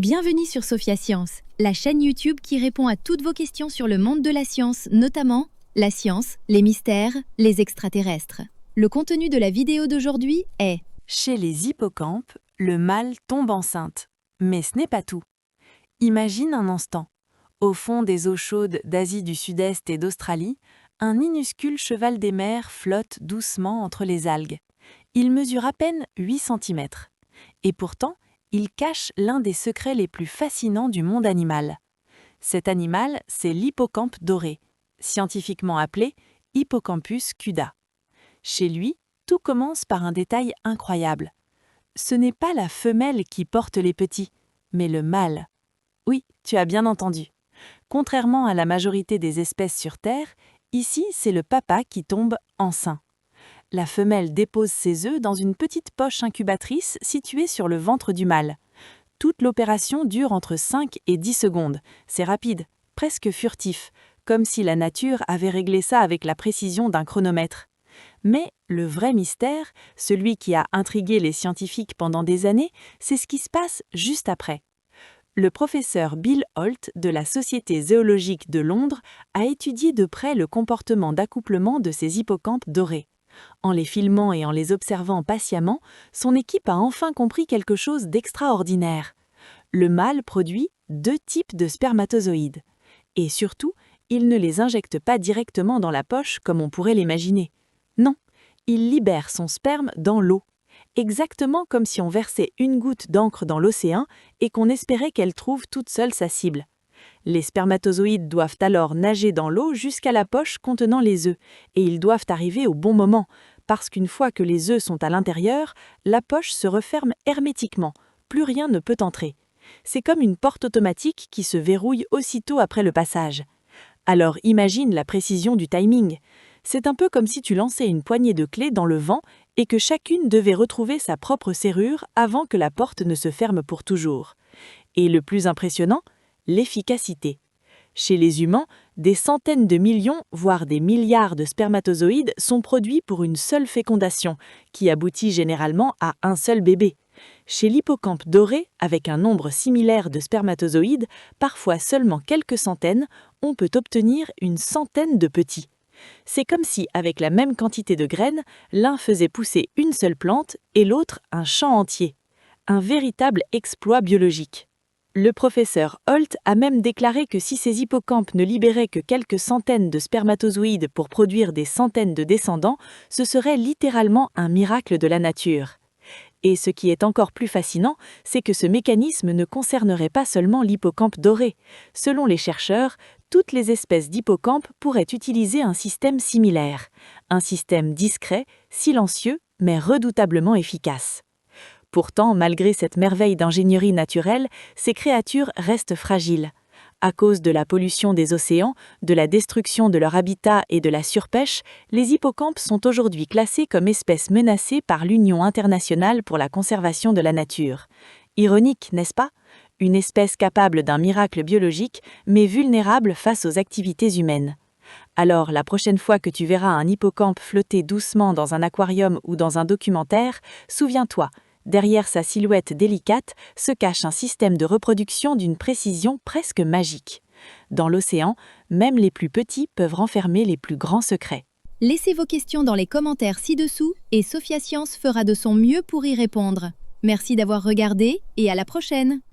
Bienvenue sur Sophia Science, la chaîne YouTube qui répond à toutes vos questions sur le monde de la science, notamment la science, les mystères, les extraterrestres. Le contenu de la vidéo d'aujourd'hui est: Chez les hippocampes, le mâle tombe enceinte. Mais ce n'est pas tout. Imagine un instant. Au fond des eaux chaudes d'Asie du Sud-Est et d'Australie, un minuscule cheval des mers flotte doucement entre les algues. Il mesure à peine 8 cm. Et pourtant, il cache l'un des secrets les plus fascinants du monde animal. Cet animal, c'est l'hippocampe doré, scientifiquement appelé Hippocampus cuda. Chez lui, tout commence par un détail incroyable. Ce n'est pas la femelle qui porte les petits, mais le mâle. Oui, tu as bien entendu. Contrairement à la majorité des espèces sur Terre, ici, c'est le papa qui tombe enceint. La femelle dépose ses œufs dans une petite poche incubatrice située sur le ventre du mâle. Toute l'opération dure entre 5 et 10 secondes. C'est rapide, presque furtif, comme si la nature avait réglé ça avec la précision d'un chronomètre. Mais le vrai mystère, celui qui a intrigué les scientifiques pendant des années, c'est ce qui se passe juste après. Le professeur Bill Holt de la Société zoologique de Londres a étudié de près le comportement d'accouplement de ces hippocampes dorés. En les filmant et en les observant patiemment, son équipe a enfin compris quelque chose d'extraordinaire. Le mâle produit 2 types de spermatozoïdes. Et surtout, il ne les injecte pas directement dans la poche comme on pourrait l'imaginer. Non, il libère son sperme dans l'eau. Exactement comme si on versait une goutte d'encre dans l'océan et qu'on espérait qu'elle trouve toute seule sa cible. Les spermatozoïdes doivent alors nager dans l'eau jusqu'à la poche contenant les œufs, et ils doivent arriver au bon moment, parce qu'une fois que les œufs sont à l'intérieur, la poche se referme hermétiquement, plus rien ne peut entrer. C'est comme une porte automatique qui se verrouille aussitôt après le passage. Alors imagine la précision du timing. C'est un peu comme si tu lançais une poignée de clés dans le vent et que chacune devait retrouver sa propre serrure avant que la porte ne se ferme pour toujours. Et le plus impressionnant, l'efficacité. Chez les humains, des centaines de millions, voire des milliards de spermatozoïdes sont produits pour une seule fécondation, qui aboutit généralement à un seul bébé. Chez l'hippocampe doré, avec un nombre similaire de spermatozoïdes, parfois seulement quelques centaines, on peut obtenir une centaine de petits. C'est comme si, avec la même quantité de graines, l'un faisait pousser une seule plante et l'autre un champ entier. Un véritable exploit biologique. Le professeur Holt a même déclaré que si ces hippocampes ne libéraient que quelques centaines de spermatozoïdes pour produire des centaines de descendants, ce serait littéralement un miracle de la nature. Et ce qui est encore plus fascinant, c'est que ce mécanisme ne concernerait pas seulement l'hippocampe doré. Selon les chercheurs, toutes les espèces d'hippocampes pourraient utiliser un système similaire. Un système discret, silencieux, mais redoutablement efficace. Pourtant, malgré cette merveille d'ingénierie naturelle, ces créatures restent fragiles. À cause de la pollution des océans, de la destruction de leur habitat et de la surpêche, les hippocampes sont aujourd'hui classés comme espèces menacées par l'Union internationale pour la conservation de la nature. Ironique, n'est-ce pas? Une espèce capable d'un miracle biologique, mais vulnérable face aux activités humaines. Alors, la prochaine fois que tu verras un hippocampe flotter doucement dans un aquarium ou dans un documentaire, souviens-toi, derrière sa silhouette délicate se cache un système de reproduction d'une précision presque magique. Dans l'océan, même les plus petits peuvent renfermer les plus grands secrets. Laissez vos questions dans les commentaires ci-dessous et Sophia Science fera de son mieux pour y répondre. Merci d'avoir regardé et à la prochaine!